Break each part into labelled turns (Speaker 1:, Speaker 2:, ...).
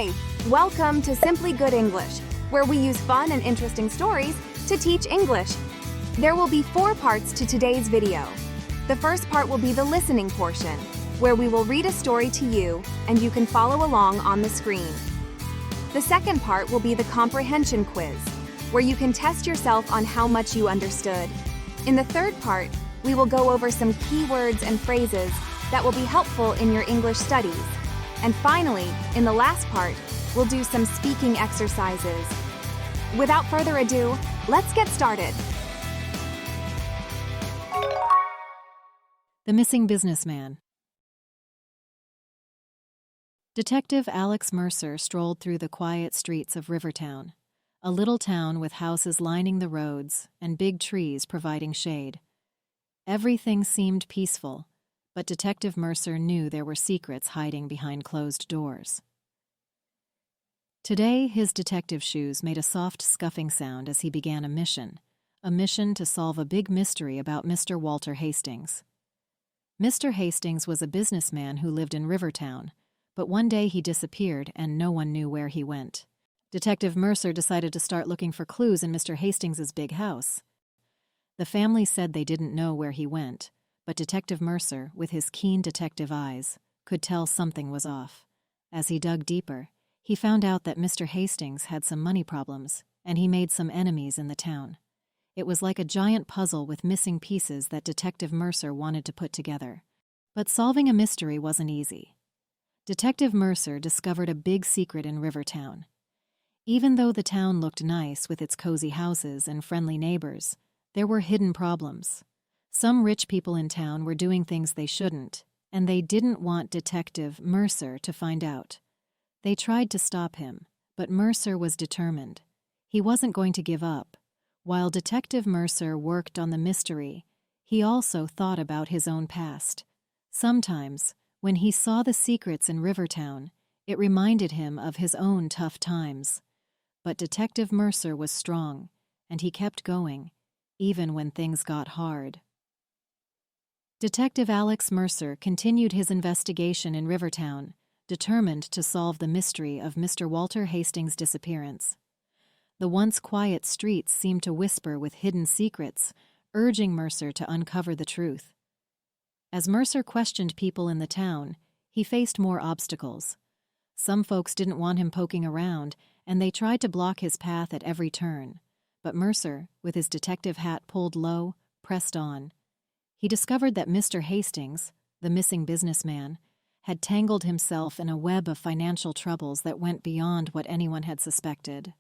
Speaker 1: Hi! Welcome to Simply Good English, where we use fun and interesting stories to teach English. There will be 4 parts to today's video. The first part will be the listening portion, where we will read a story to you and you can follow along on the screen. The second part will be the Comprehension Quiz, where you can test yourself on how much you understood. In the third part, we will go over some keywords and phrases that will be helpful in your English studies. And finally, in the last part, we'll do some speaking exercises. Without further ado, let's get started.
Speaker 2: The Missing Businessman. Detective Alex Mercer strolled through the quiet streets of Rivertown, a little town with houses lining the roads and big trees providing shade. Everything seemed peaceful, but Detective Mercer knew there were secrets hiding behind closed doors. Today, his detective shoes made a soft scuffing sound as he began a mission to solve a big mystery about Mr. Walter Hastings. Mr. Hastings was a businessman who lived in Rivertown, but one day he disappeared and no one knew where he went. Detective Mercer decided to start looking for clues in Mr. Hastings's big house. The family said they didn't know where he went, but Detective Mercer, with his keen detective eyes, could tell something was off. As he dug deeper, he found out that Mr. Hastings had some money problems, and he made some enemies in the town. It was like a giant puzzle with missing pieces that Detective Mercer wanted to put together. But solving a mystery wasn't easy. Detective Mercer discovered a big secret in Rivertown. Even though the town looked nice with its cozy houses and friendly neighbors, there were hidden problems. Some rich people in town were doing things they shouldn't, and they didn't want Detective Mercer to find out. They tried to stop him, but Mercer was determined. He wasn't going to give up. While Detective Mercer worked on the mystery, he also thought about his own past. Sometimes, when he saw the secrets in Rivertown, it reminded him of his own tough times. But Detective Mercer was strong, and he kept going, even when things got hard. Detective Alex Mercer continued his investigation in Rivertown, determined to solve the mystery of Mr. Walter Hastings' disappearance. The once quiet streets seemed to whisper with hidden secrets, urging Mercer to uncover the truth. As Mercer questioned people in the town, he faced more obstacles. Some folks didn't want him poking around, and they tried to block his path at every turn. But Mercer, with his detective hat pulled low, pressed on. He discovered that Mr. Hastings, the missing businessman, had tangled himself in a web of financial troubles that went beyond what anyone had suspected.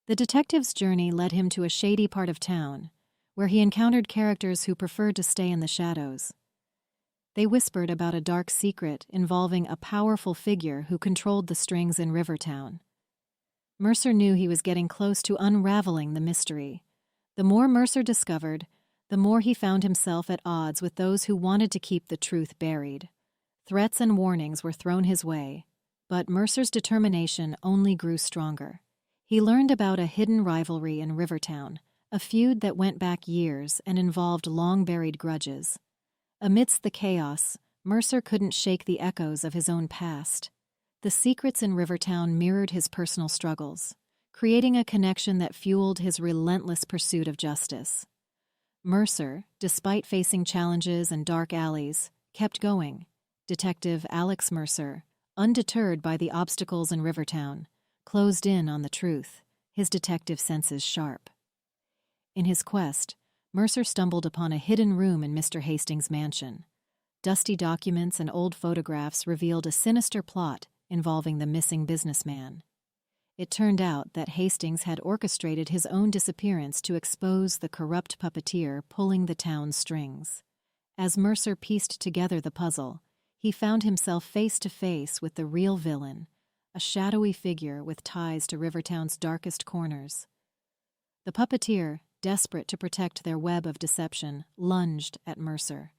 Speaker 2: The detective's journey led him to a shady part of town, where he encountered characters who preferred to stay in the shadows. They whispered about a dark secret involving a powerful figure who controlled the strings in Rivertown. Mercer knew he was getting close to unraveling the mystery. The more Mercer discovered, the more he found himself at odds with those who wanted to keep the truth buried. Threats and warnings were thrown his way, but Mercer's determination only grew stronger. He learned about a hidden rivalry in Rivertown, a feud that went back years and involved long-buried grudges. Amidst the chaos, Mercer couldn't shake the echoes of his own past. The secrets in Rivertown mirrored his personal struggles, creating a connection that fueled his relentless pursuit of justice. Mercer, despite facing challenges and dark alleys, kept going. Detective Alex Mercer, undeterred by the obstacles in Rivertown, closed in on the truth, his detective senses sharp. In his quest, Mercer stumbled upon a hidden room in Mr. Hastings' mansion. Dusty documents and old photographs revealed a sinister plot involving the missing businessman. It turned out that Hastings had orchestrated his own disappearance to expose the corrupt puppeteer pulling the town's strings. As Mercer pieced together the puzzle, he found himself face to face with the real villain, a shadowy figure with ties to Rivertown's darkest corners. The puppeteer, desperate to protect their web of deception, lunged at Mercer.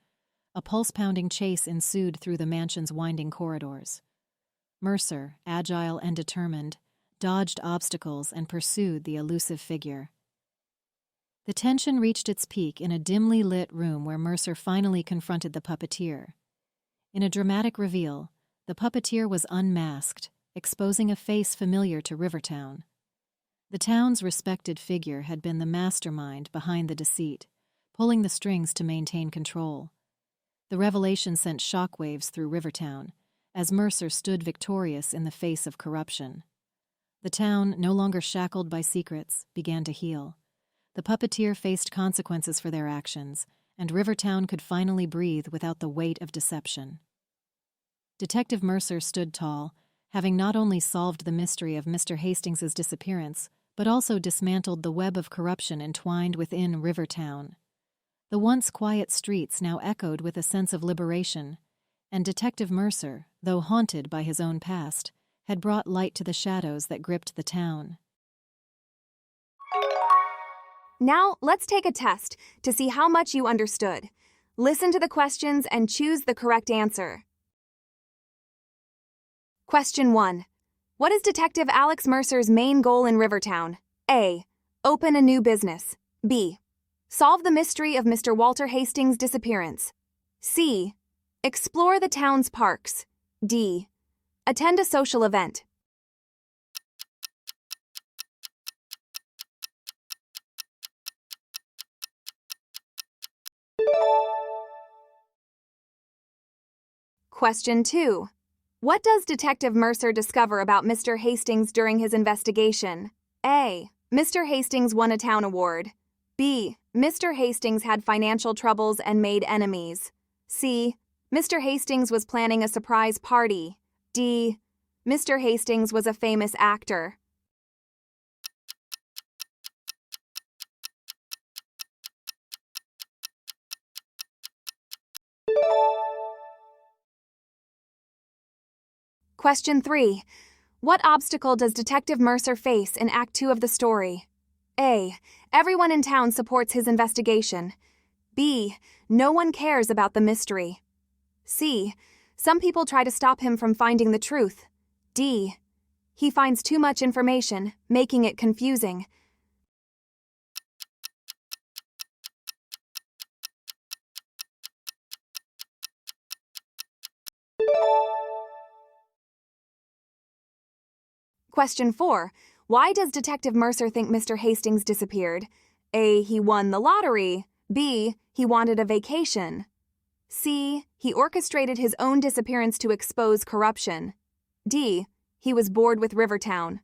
Speaker 2: A pulse-pounding chase ensued through the mansion's winding corridors. Mercer, agile and determined, dodged obstacles and pursued the elusive figure. The tension reached its peak in a dimly lit room where Mercer finally confronted the puppeteer. In a dramatic reveal, the puppeteer was unmasked, exposing a face familiar to Rivertown. The town's respected figure had been the mastermind behind the deceit, pulling the strings to maintain control. The revelation sent shockwaves through Rivertown, as Mercer stood victorious in the face of corruption. The town, no longer shackled by secrets, began to heal. The puppeteer faced consequences for their actions, and Rivertown could finally breathe without the weight of deception. Detective Mercer stood tall, having not only solved the mystery of Mr. Hastings's disappearance, but also dismantled the web of corruption entwined within Rivertown. The once quiet streets now echoed with a sense of liberation, and Detective Mercer, though haunted by his own past, had brought light to the shadows that gripped the town.
Speaker 1: Now, let's take a test to see how much you understood. Listen to the questions and choose the correct answer. Question 1. What is Detective Alex Mercer's main goal in Rivertown? A. Open a new business. B. Solve the mystery of Mr. Walter Hastings' disappearance. C. Explore the town's parks. D. Attend a social event. Question 2. What does Detective Mercer discover about Mr. Hastings during his investigation? A. Mr. Hastings won a town award. B. Mr. Hastings had financial troubles and made enemies. C. Mr. Hastings was planning a surprise party. D. Mr. Hastings was a famous actor. Question 3. What obstacle does Detective Mercer face in Act 2 of the story? A. Everyone in town supports his investigation. B. No one cares about the mystery. C. Some people try to stop him from finding the truth. D. He finds too much information, making it confusing. Question 4. Why does Detective Mercer think Mr. Hastings disappeared? A. He won the lottery. B. He wanted a vacation. C. He orchestrated his own disappearance to expose corruption. D. He was bored with Rivertown.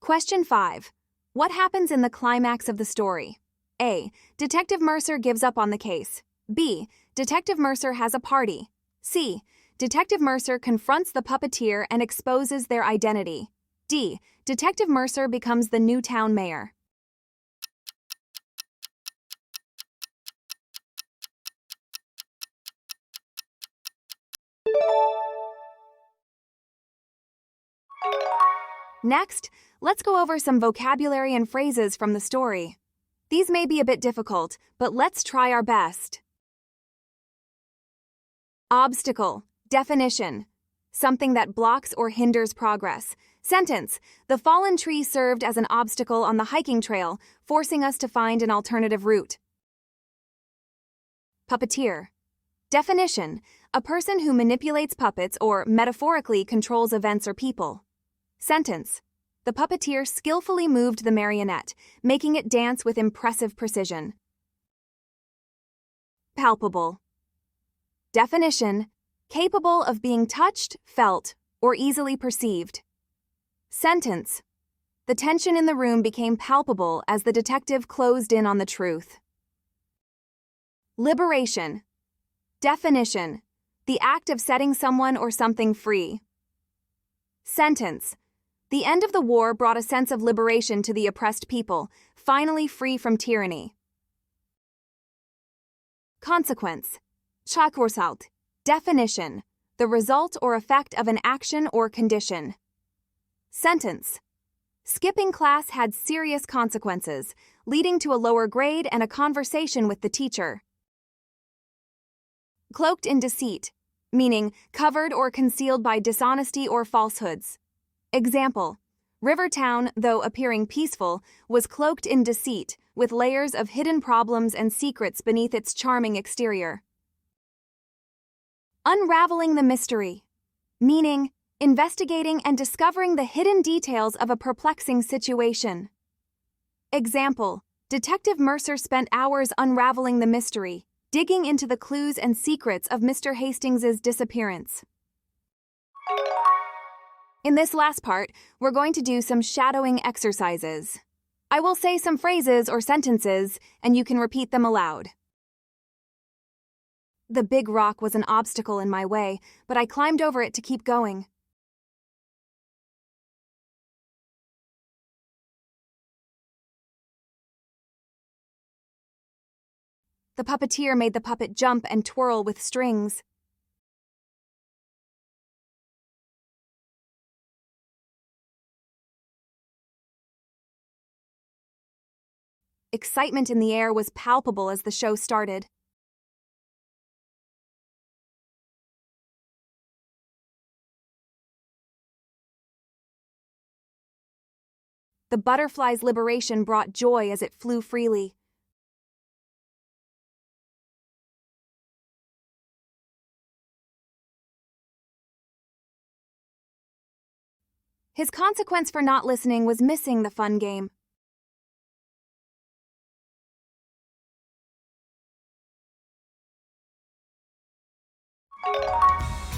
Speaker 1: Question 5. What happens in the climax of the story? A. Detective Mercer gives up on the case. B. Detective Mercer has a party. C. Detective Mercer confronts the puppeteer and exposes their identity. D. Detective Mercer becomes the new town mayor. Next, let's go over some vocabulary and phrases from the story. These may be a bit difficult, but let's try our best. Obstacle. Definition. Something that blocks or hinders progress. Sentence. The fallen tree served as an obstacle on the hiking trail, forcing us to find an alternative route. Puppeteer. Definition. A person who manipulates puppets or, metaphorically, controls events or people. Sentence. The puppeteer skillfully moved the marionette, making it dance with impressive precision. Palpable. Definition. Capable of being touched, felt, or easily perceived. Sentence. The tension in the room became palpable as the detective closed in on the truth. Liberation. Definition. The act of setting someone or something free. Sentence. The end of the war brought a sense of liberation to the oppressed people, finally free from tyranny. Consequence. Çakorsalt. Definition. The result or effect of an action or condition. Sentence. Skipping class had serious consequences, leading to a lower grade and a conversation with the teacher. Cloaked in deceit, meaning covered or concealed by dishonesty or falsehoods. Example. Rivertown, though appearing peaceful, was cloaked in deceit, with layers of hidden problems and secrets beneath its charming exterior. Unraveling the mystery, meaning investigating and discovering the hidden details of a perplexing situation. Example: Detective Mercer spent hours unraveling the mystery, digging into the clues and secrets of Mr. Hastings' disappearance. In this last part, we're going to do some shadowing exercises. I will say some phrases or sentences, and you can repeat them aloud. The big rock was an obstacle in my way, but I climbed over it to keep going. The puppeteer made the puppet jump and twirl with strings. Excitement in the air was palpable as the show started. The butterfly's liberation brought joy as it flew freely. His consequence for not listening was missing the fun game.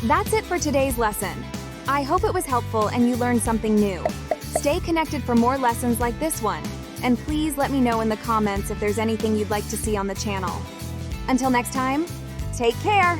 Speaker 1: That's it for today's lesson. I hope it was helpful and you learned something new. Stay connected for more lessons like this one, and please let me know in the comments if there's anything you'd like to see on the channel. Until next time, take care!